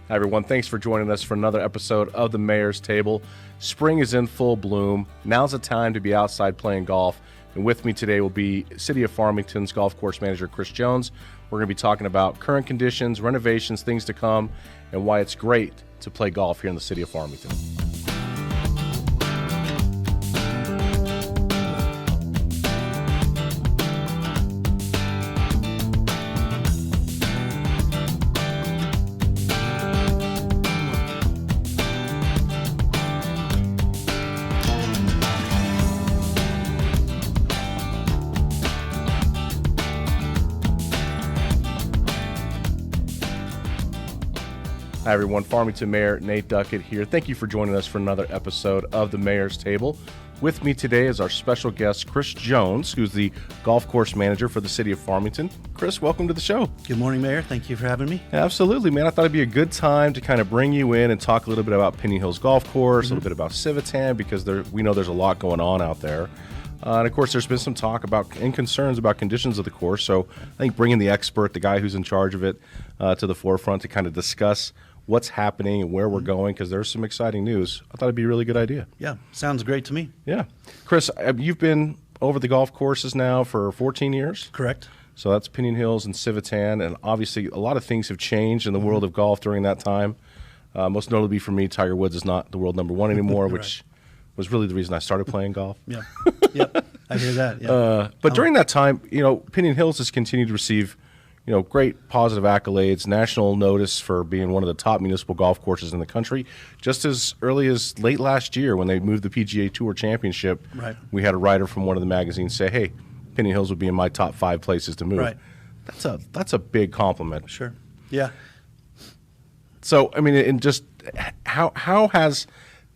Hi, everyone. Thanks for joining us for another episode of the Mayor's Table. Spring is in full bloom. Now's the time to be outside playing golf. And with me today will be City of Farmington's golf course manager, Chris Jones. We're going to be talking about current conditions, renovations, things to come, and why it's great to play golf here in the City of Farmington. Hi, everyone. Farmington Mayor Nate Duckett here. Thank you for joining us for another episode of the Mayor's Table. With me today is our special guest, Chris Jones, who's the golf course manager for the City of Farmington. Chris, welcome to the show. Good morning, Mayor. Thank you for having me. Absolutely, man. I thought it'd be a good time to kind of bring you in and talk a little bit about Pinon Hills Golf Course, a little bit about Civitan, because we know there's a lot going on out there. And of course, there's been some talk about and concerns about conditions of the course. So I think bringing the expert, the guy who's in charge of it, to the forefront to kind of discuss what's happening and where we're going, because there's some exciting news. I thought it'd be a really good idea. Yeah, sounds great to me. Yeah. Chris, you've been over the golf courses now for 14 years? Correct. So that's Pinon Hills and Civitan, and obviously a lot of things have changed in the world of golf during that time. Most notably for me, Tiger Woods is not the world number one anymore, Right. which was really the reason I started playing golf. Yeah. Yep. I hear that. Yeah. But during that time, Pinon Hills has continued to receive great positive accolades, national notice for being one of the top municipal golf courses in the country. Just as early as late last year when they moved the PGA Tour Championship, Right. we had a writer from one of the magazines say, hey, Pinon Hills would be in my top 5 places to move. Right. That's a big compliment. Sure. Yeah. So, I mean, and just how has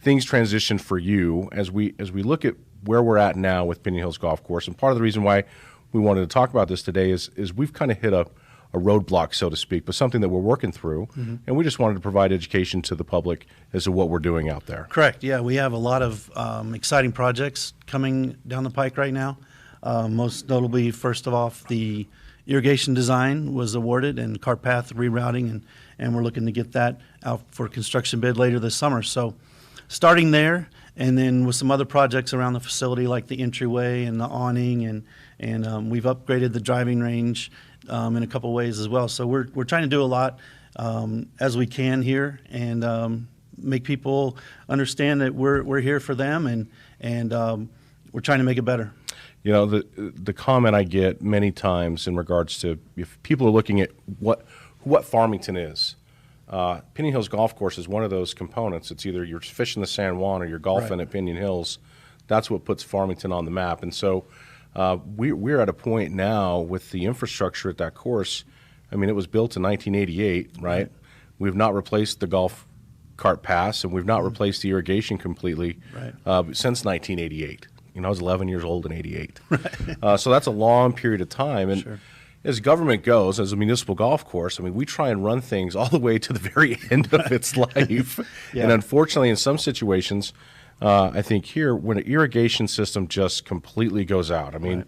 things transitioned for you as we look at where we're at now with Pinon Hills Golf Course? And part of the reason why we wanted to talk about this today is we've kind of hit a roadblock, so to speak, but something that we're working through, and we just wanted to provide education to the public as to what we're doing out there. Correct. Yeah, we have a lot of exciting projects coming down the pike right now. Most notably, first of all, the irrigation design was awarded and cart path rerouting, and we're looking to get that out for construction bid later this summer. So starting there, and then with some other projects around the facility like the entryway and the awning, and we've upgraded the driving range in a couple ways as well. So we're trying to do a lot as we can here, and make people understand that we're here for them, and we're trying to make it better. The comment I get many times in regards to if people are looking at what Farmington is, Pinon Hills Golf Course is one of those components. It's either you're fishing the San Juan or you're golfing Right. at Pinon Hills. That's what puts Farmington on the map. And so we're at a point now with the infrastructure at that course. I mean, it was built in 1988, right? We've not replaced the golf cart pass, and we've not replaced the irrigation completely since 1988. I was 11 years old in 88. Right. So that's a long period of time. And Sure. as government goes, as a municipal golf course, I mean, we try and run things all the way to the very end of its life. Yeah. And unfortunately, in some situations, I think here, when an irrigation system just completely goes out, I mean,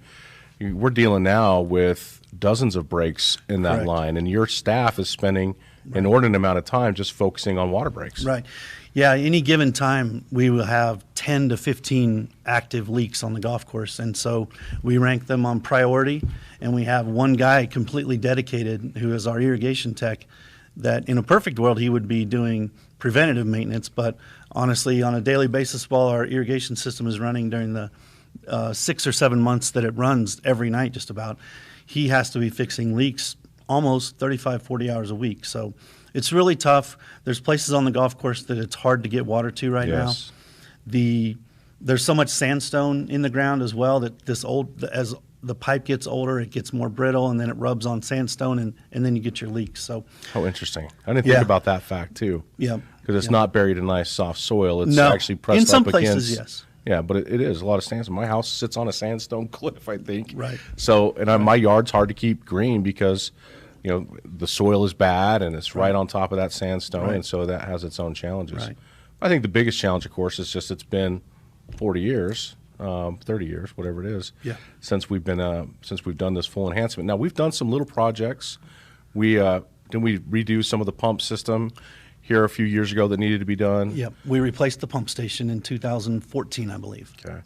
we're dealing now with dozens of breaks in that Correct. line, and your staff is spending an inordinate amount of time just focusing on water breaks. Right. Yeah, any given time, we will have 10 to 15 active leaks on the golf course. And so we rank them on priority, and we have one guy completely dedicated who is our irrigation tech that in a perfect world, he would be doing preventative maintenance. But honestly, on a daily basis, while our irrigation system is running during the 6 or 7 months that it runs every night just about, he has to be fixing leaks almost 35, 40 hours a week. So it's really tough. There's places on the golf course that it's hard to get water to right Yes. now. There's so much sandstone in the ground as well that as the pipe gets older, it gets more brittle, and then it rubs on sandstone, and then you get your leaks. So, Oh, interesting. I didn't think about that fact, too. yeah. Because it's not buried in nice, soft soil. It's No. actually pressed In some up places, against. yes. Yeah, but it is a lot of sandstone. My house sits on a sandstone cliff, I think. Right. So, and my yard's hard to keep green because, the soil is bad and it's right on top of that sandstone, Right. and so that has its own challenges. Right. I think the biggest challenge, of course, is just it's been 40 years, 30 years, whatever it is, Yeah. since we've done this full enhancement. Now we've done some little projects. We redo some of the pump system here a few years ago that needed to be done. Yep. We replaced the pump station in 2014, I believe. Okay.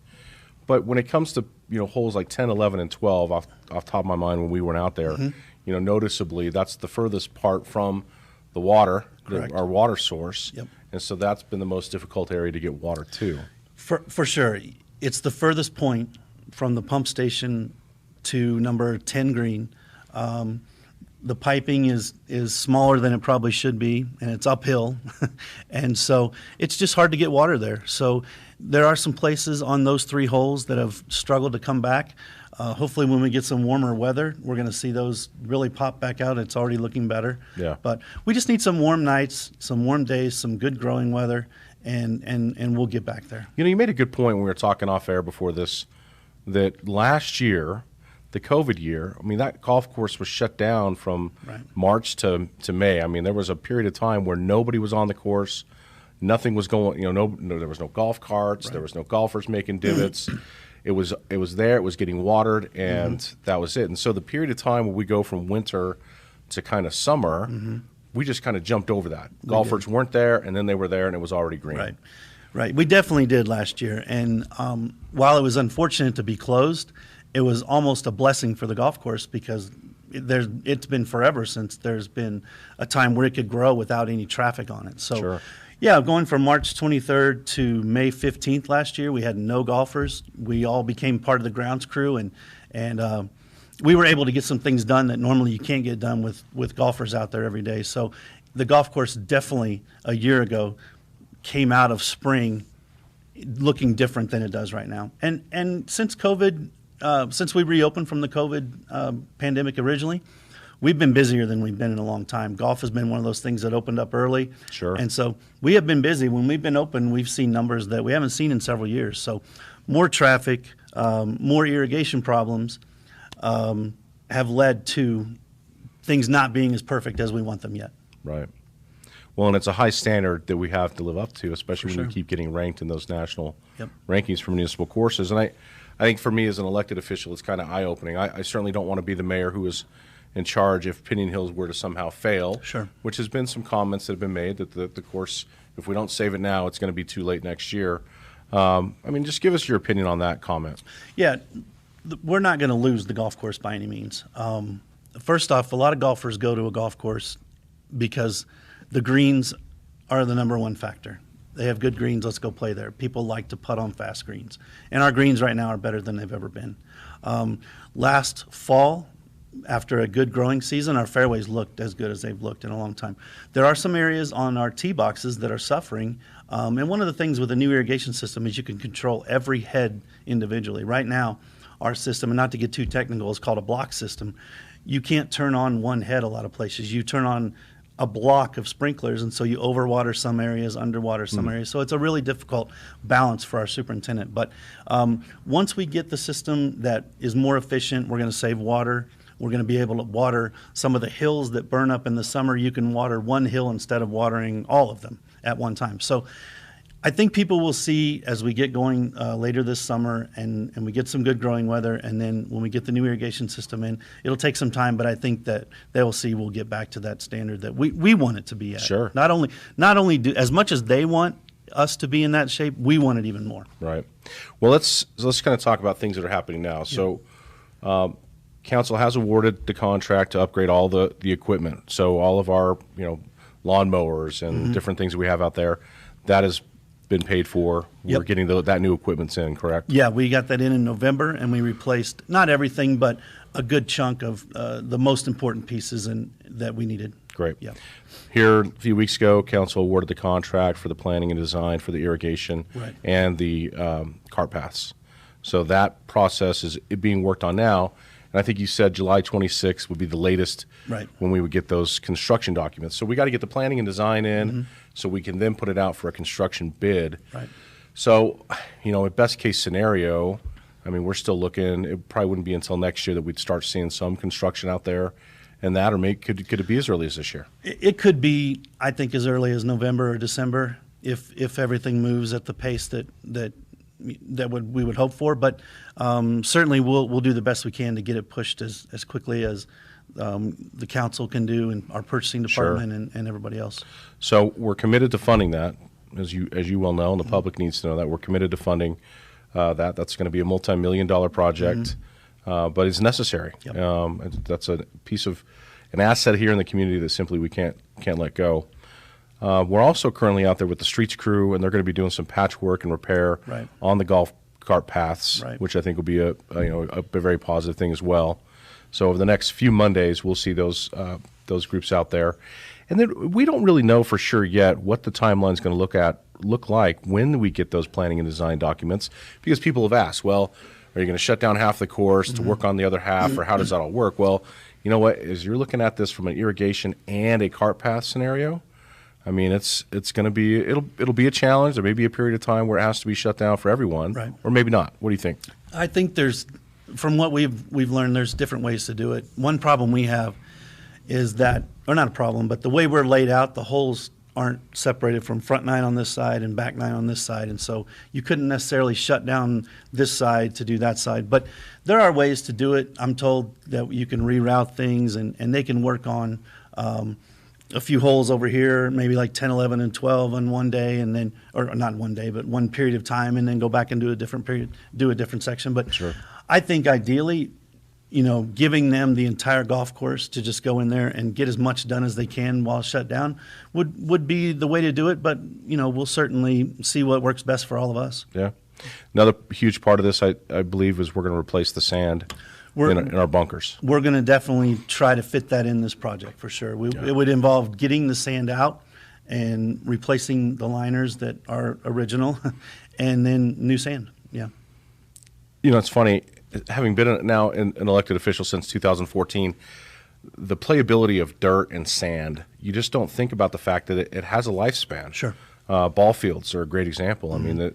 But when it comes to, holes like 10, 11, and 12, off top of my mind when we went out there, noticeably that's the furthest part from the water, our water source. Yep. And so that's been the most difficult area to get water to. For sure. It's the furthest point from the pump station to number 10 green. The piping is smaller than it probably should be, and it's uphill. And so it's just hard to get water there. So there are some places on those 3 holes that have struggled to come back. Hopefully when we get some warmer weather, we're going to see those really pop back out. It's already looking better. Yeah. But we just need some warm nights, some warm days, some good growing weather, and we'll get back there. You made a good point when we were talking off air before this, that last year, the COVID year, that golf course was shut down from March to May. There was a period of time where nobody was on the course. Nothing was going, there was no golf carts. There was no golfers making divots. It was there. It was getting watered, and that was it. And so the period of time where we go from winter to kind of summer, we just kind of jumped over that. Golfers weren't there, and then they were there, and it was already green. Right. We definitely did last year. And while it was unfortunate to be closed, it was almost a blessing for the golf course because it's been forever since there's been a time where it could grow without any traffic on it. So, sure. Yeah, going from March 23rd to May 15th last year, we had no golfers. We all became part of the grounds crew, and we were able to get some things done that normally you can't get done with golfers out there every day. So the golf course definitely a year ago came out of spring looking different than it does right now. And since COVID, since we reopened from the COVID pandemic originally, we've been busier than we've been in a long time. Golf has been one of those things that opened up early. Sure. And so we have been busy. When we've been open, we've seen numbers that we haven't seen in several years. So more traffic, more irrigation problems have led to things not being as perfect as we want them yet. Right. Well, and it's a high standard that we have to live up to, especially when we keep getting ranked in those national rankings for municipal courses. And I think for me as an elected official, it's kind of eye-opening. I certainly don't want to be the mayor who is in charge if Pinon Hills were to somehow fail, which has been some comments that have been made that the course, if we don't save it now, it's going to be too late next year. Just give us your opinion on that comment. Yeah, we're not going to lose the golf course by any means. First off, a lot of golfers go to a golf course because the greens are the number one factor. They have good greens, let's go play there. People like to putt on fast greens. And our greens right now are better than they've ever been. Last fall, after a good growing season, our fairways looked as good as they've looked in a long time. There are some areas on our tee boxes that are suffering. And one of the things with the new irrigation system is you can control every head individually. Right now, our system, and not to get too technical, is called a block system. You can't turn on one head a lot of places. You turn on a block of sprinklers, and so you overwater some areas, underwater some areas. So it's a really difficult balance for our superintendent. But once we get the system that is more efficient, we're going to save water. We're going to be able to water some of the hills that burn up in the summer. You can water one hill instead of watering all of them at one time. So I think people will see as we get going later this summer and we get some good growing weather, and then when we get the new irrigation system in, it'll take some time, but I think that they will see we'll get back to that standard that we want it to be at. Sure. Not only do as much as they want us to be in that shape, we want it even more. Right. Well, let's kind of talk about things that are happening now. So council has awarded the contract to upgrade all the equipment. So all of our lawn mowers and different things that we have out there, that has been paid for. We're getting that new equipment's in, correct? Yeah, we got that in November, and we replaced not everything, but a good chunk of the most important pieces that we needed. Great. Yeah. Here, a few weeks ago, council awarded the contract for the planning and design for the irrigation and the cart paths. So that process is being worked on now. And I think you said July 26th would be the latest when we would get those construction documents. So we got to get the planning and design in so we can then put it out for a construction bid. Right. So, a best case scenario, we're still looking, it probably wouldn't be until next year that we'd start seeing some construction out there. And that, or could it be as early as this year? It could be, I think, as early as November or December if everything moves at the pace that we would hope for, but certainly we'll do the best we can to get it pushed as quickly as the council can do, and our purchasing department and everybody else. So we're committed to funding that, as you well know, and the public needs to know that we're committed to funding that. That's going to be a multi-million-dollar project, but it's necessary. Yep. That's a piece of an asset here in the community that simply we can't let go. We're also currently out there with the streets crew, and they're going to be doing some patchwork and repair on the golf cart paths, which I think will be a very positive thing as well. So over the next few Mondays, we'll see those groups out there. And then we don't really know for sure yet what the timeline is going to look like when we get those planning and design documents, because people have asked, well, are you going to shut down half the course to work on the other half, or how does that all work? Well, you know what? As you're looking at this from an irrigation and a cart path scenario, I mean, it's going to be it'll be a challenge. There may be a period of time where it has to be shut down for everyone, or maybe not. What do you think? I think from what we've learned, there's different ways to do it. One problem we have is that, or not a problem, but the way we're laid out, the holes aren't separated from front nine on this side and back nine on this side, and so you couldn't necessarily shut down this side to do that side. But there are ways to do it. I'm told that you can reroute things, and they can work on a few holes over here, maybe like 10, 11, and 12 on one day, and then, or not one day, but one period of time, and then go back and do a different period, do a different section. But I think ideally, giving them the entire golf course to just go in there and get as much done as they can while shut down would be the way to do it. But, we'll certainly see what works best for all of us. Yeah. Another huge part of this, I believe, is we're going to replace the sand in our bunkers. We're going to definitely try to fit that in this project for sure. It would involve getting the sand out and replacing the liners that are original and then new sand. Yeah. It's funny. Having been now an elected official since 2014, the playability of dirt and sand, you just don't think about the fact that it has a lifespan. Sure. Ball fields are a great example. I mean,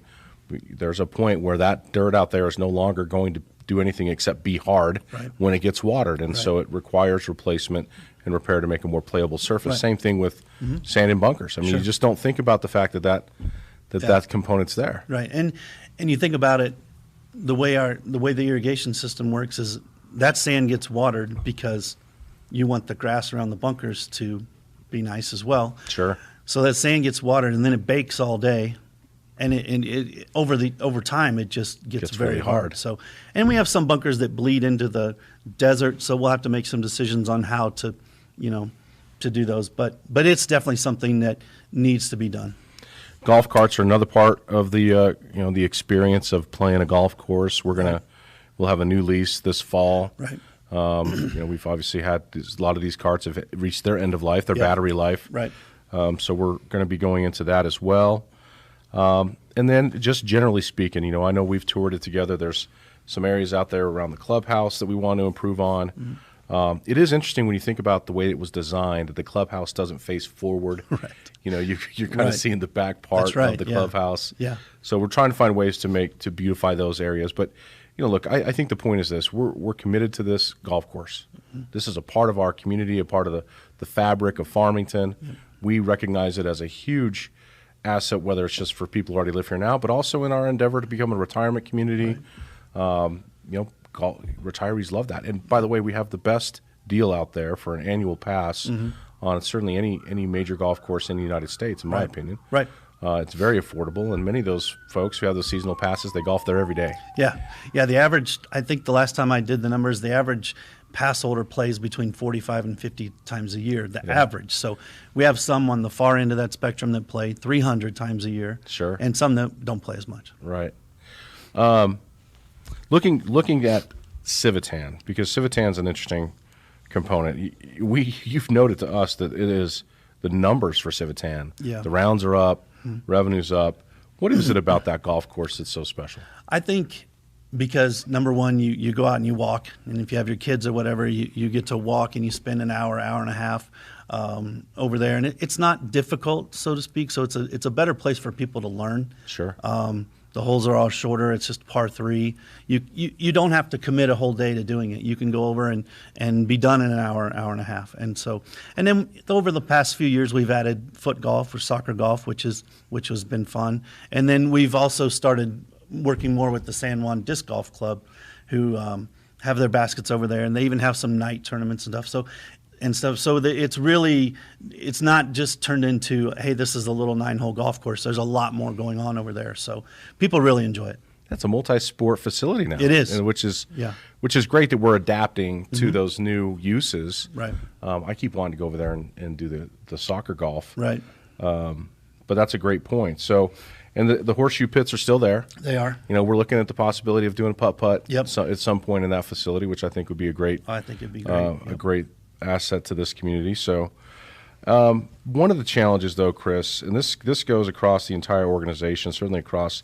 there's a point where that dirt out there is no longer going to do anything except be hard when it gets watered, and so it requires replacement and repair to make a more playable surface. Same thing with sand in bunkers. I mean, you just don't think about the fact that component's there. Right, and you think about it. The way the irrigation system works is that sand gets watered because you want the grass around the bunkers to be nice as well. Sure. So that sand gets watered, and then it bakes all day, and it over time it just gets very hard. So, and we have some bunkers that bleed into the desert, so we'll have to make some decisions on how to do those. But it's definitely something that needs to be done. Golf carts are another part of the the experience of playing a golf course. We'll have a new lease this fall. Right. We've obviously had a lot of these carts have reached their end of life, their battery life. Right. So we're going to be going into that as well. And then just generally speaking, I know we've toured it together. There's some areas out there around the clubhouse that we want to improve on. It is interesting when you think about the way it was designed, that the clubhouse doesn't face forward. Right. You're kind of seeing the back part of the clubhouse. Yeah. So we're trying to find ways to beautify those areas. But, look, I think the point is this. We're committed to this golf course. This is a part of our community, a part of the fabric of Farmington. We recognize it as a huge asset, whether it's just for people who already live here now, but also in our endeavor to become a retirement community. Retirees love that. And by the way, we have the best deal out there for an annual pass on certainly any major golf course in the United States, in my opinion. Right. It's very affordable, and many of those folks who have those seasonal passes, they golf there every day. Yeah. The average, I think the last time I did the numbers, the average pass holder plays between 45 and 50 times a year, the average. So we have some on the far end of that spectrum that play 300 times a year. Sure. And some that don't play as much. Right. Looking at Civitan, because Civitan's an interesting component. You've noted to us that it is the numbers for Civitan. Yeah. The rounds are up, revenue's up. What is it about that golf course that's so special? I think because, number one, you go out and you walk, and if you have your kids or whatever, you get to walk and you spend an hour and a half over there. And it's not difficult, so to speak, so it's a better place for people to learn. Sure. The holes are all shorter. It's just par 3. You don't have to commit a whole day to doing it. You can go over and be done in an hour and a half. And then over the past few years, we've added foot golf or soccer golf, which has been fun. And then we've also started working more with the San Juan Disc Golf Club, who have their baskets over there, and they even have some night tournaments and stuff. So it's really, it's not just turned into, hey, this is a little 9-hole golf course. There's a lot more going on over there. So people really enjoy it. That's a multi-sport facility now. It is. And which is great that we're adapting to those new uses. Right. I keep wanting to go over there and do the soccer golf. Right. But that's a great point. So, and the horseshoe pits are still there. They are. We're looking at the possibility of doing putt-putt Yep. at some point in that facility, which I think would be a great I think it'd be great. a great asset to this community. So one of the challenges, though, Chris, and this goes across the entire organization, certainly across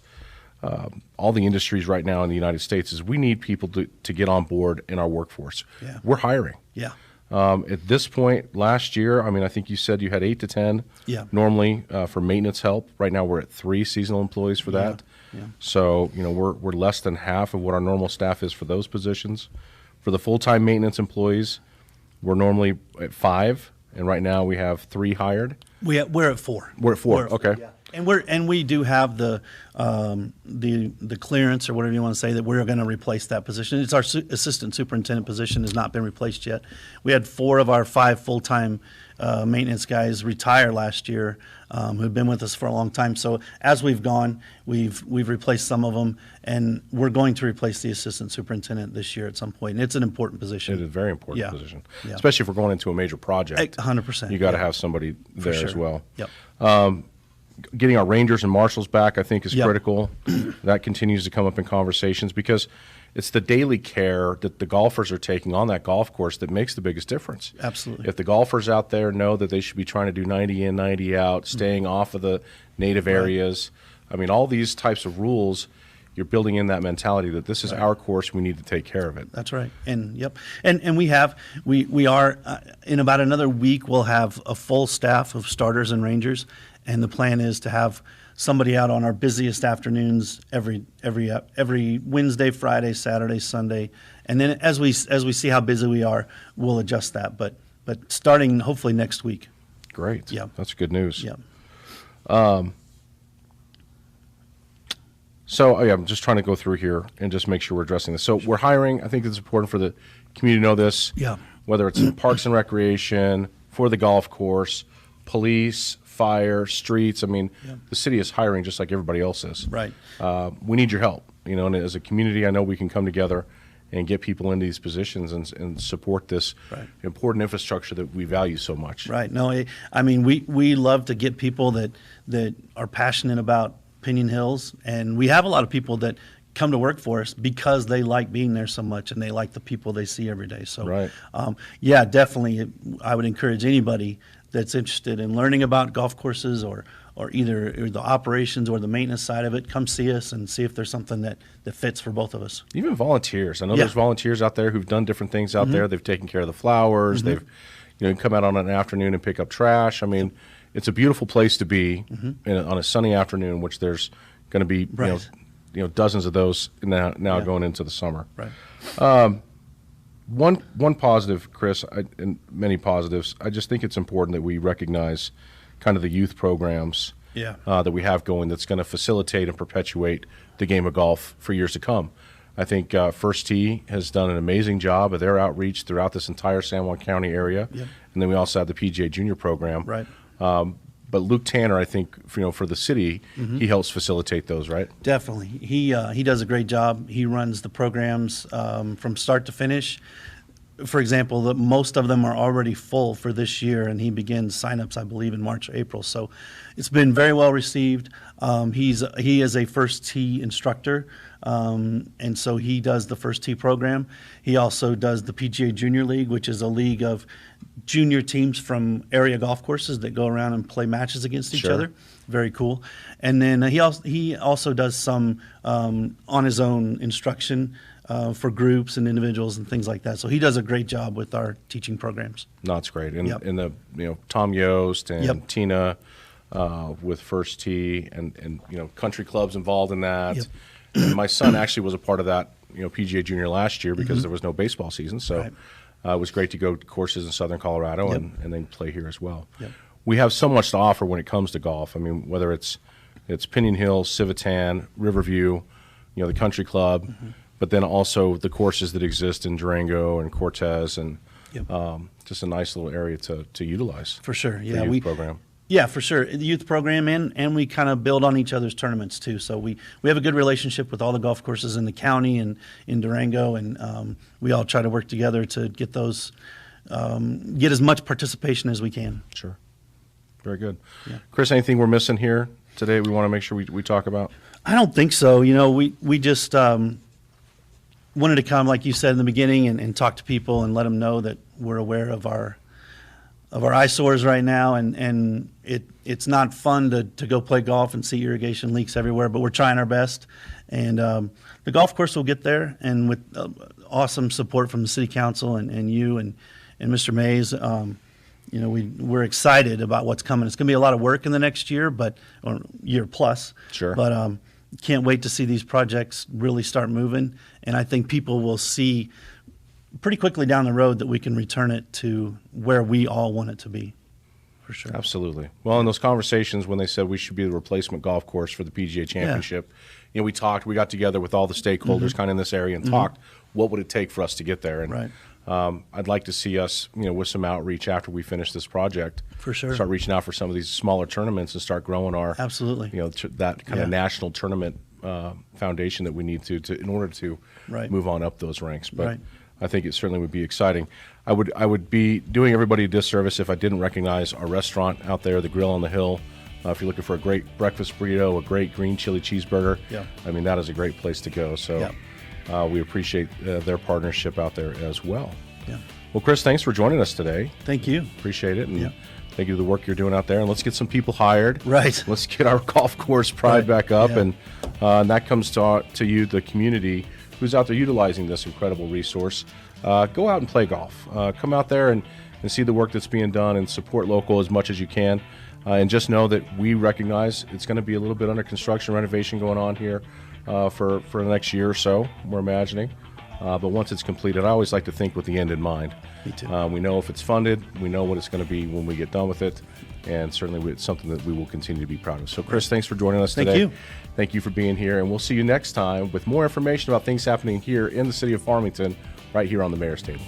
all the industries right now in the United States, is we need people to get on board in our workforce. Yeah. We're hiring. Yeah. At this point last year, I think you said you had 8 to 10 normally for maintenance help. Right now we're at 3 seasonal employees for that. Yeah. So, we're less than half of what our normal staff is for those positions. For the full-time maintenance employees, we're normally at 5, and right now we have 3 hired. We're at 4. We're at 4. Okay. Yeah. And we do have the clearance or whatever you want to say that we're going to replace that position. It's our assistant superintendent position has not been replaced yet. We had 4 of our 5 full-time maintenance guys retire last year who've been with us for a long time. So as we've gone, we've replaced some of them, and we're going to replace the assistant superintendent this year at some point. And it's an important position. It is a very important Yeah. position, Yeah. especially if we're going into a major project. 100%. You got to have somebody there as well. Yep. Getting our rangers and marshals back, I think, is Yep. critical. That continues to come up in conversations because it's the daily care that the golfers are taking on that golf course that makes the biggest difference. Absolutely. If the golfers out there know that they should be trying to do 90 in, 90 out, staying off of the native areas, all these types of rules, you're building in that mentality that this is our course, we need to take care of it. That's right. And we are in about another week we'll have a full staff of starters and rangers, and the plan is to have somebody out on our busiest afternoons every Wednesday, Friday, Saturday, Sunday, and then as we see how busy we are, we'll adjust that. But starting hopefully next week. Great. Yeah. That's good news. Yeah. So I'm just trying to go through here and just make sure we're addressing this. So we're hiring. I think it's important for the community to know this. Yeah. Whether it's in Parks and Recreation, for the golf course, police, fire, streets. The city is hiring just like everybody else is. Right. We need your help. And as a community, I know we can come together and get people into these positions and support this important infrastructure that we value so much. Right. No, we love to get people that are passionate about Pinon Hills, and we have a lot of people that come to work for us because they like being there so much and they like the people they see every day. So, definitely, I would encourage anybody that's interested in learning about golf courses or either the operations or the maintenance side of it, come see us and see if there's something that fits for both of us. Even volunteers. I know there's volunteers out there who've done different things out there. They've taken care of the flowers. They've come out on an afternoon and pick up trash. It's a beautiful place to be on a sunny afternoon, which there's going to be dozens of those now going into the summer. Right. One positive, Chris, and many positives. I just think it's important that we recognize kind of the youth programs that we have going that's going to facilitate and perpetuate the game of golf for years to come. I think First Tee has done an amazing job of their outreach throughout this entire San Juan County area. Yep. And then we also have the PGA Junior program. Right. But Luke Tanner, I think, for the city, he helps facilitate those, right? Definitely. He does a great job. He runs the programs from start to finish. For example, most of them are already full for this year, and he begins signups, I believe, in March or April. So it's been very well received. He is a First Tee instructor, and so he does the First Tee program. He also does the PGA Junior League, which is a league of junior teams from area golf courses that go around and play matches against each other. Very cool. And then he also does some on his own instruction for groups and individuals and things like that. So he does a great job with our teaching programs. No, it's great. And the Tom Yost and Tina with First Tee and country clubs involved in that. Yep. And my son actually was a part of that PGA Junior last year because there was no baseball season. So it was great to go to courses in Southern Colorado and then play here as well. Yep. We have so much to offer when it comes to golf. Whether it's Pinon Hills, Civitan, Riverview, the country club. but then also the courses that exist in Durango and Cortez, and Yep. just a nice little area to utilize. For sure. the Yeah, youth program. Yeah, for sure. The youth program, and we kind of build on each other's tournaments too. So we have a good relationship with all the golf courses in the county and in Durango, and we all try to work together to get those, get as much participation as we can. Sure. Very good. Yeah. Chris, anything we're missing here today we want to make sure we talk about? I don't think so. You know, we just wanted to come, like you said in the beginning, and talk to people and let them know that we're aware of our eyesores right now, and it's not fun to go play golf and see irrigation leaks everywhere, but we're trying our best, and the golf course will get there, and with awesome support from the city council and you and Mr. Mays, you know, we're excited about what's coming. It's going to be a lot of work in the next year, or year plus. Sure. But can't wait to see these projects really start moving, and I think people will see pretty quickly down the road that we can return it to where we all want it to be, for sure. Absolutely. Well, in those conversations when they said we should be the replacement golf course for the PGA Championship, you know, we got together with all the stakeholders kind of in this area and talked what would it take for us to get there. And Right. I'd like to see us, you know, with some outreach after we finish this project, For sure. start reaching out for some of these smaller tournaments and start growing our, Absolutely. you know, that kind Yeah. of national tournament foundation that we need to in order to Right. move on up those ranks. But Right. I think it certainly would be exciting. I would be doing everybody a disservice if I didn't recognize our restaurant out there, the Grill on the Hill. If you're looking for a great breakfast burrito, a great green chili cheeseburger, Yeah. I mean, that is a great place to go. So we appreciate their partnership out there as well. Yeah. Well, Chris, thanks for joining us today. Thank you. Appreciate it. And Yeah. thank you for the work you're doing out there. And let's get some people hired. Right. Let's get our golf course pride Right. back up. Yeah. And that comes to you, the community, who's out there utilizing this incredible resource. Go out and play golf. Come out there and see the work that's being done and support local as much as you can. And just know that we recognize it's going to be a little bit under construction, renovation going on here for the next year or so, we're imagining. But once it's completed, I always like to think with the end in mind. Me too. We know if it's funded, we know what it's going to be when we get done with it, and certainly it's something that we will continue to be proud of. So, Chris, thanks for joining us Thank today. you. Thank you for being here, and we'll see you next time with more information about things happening here in the city of Farmington, right here on the Mayor's Table.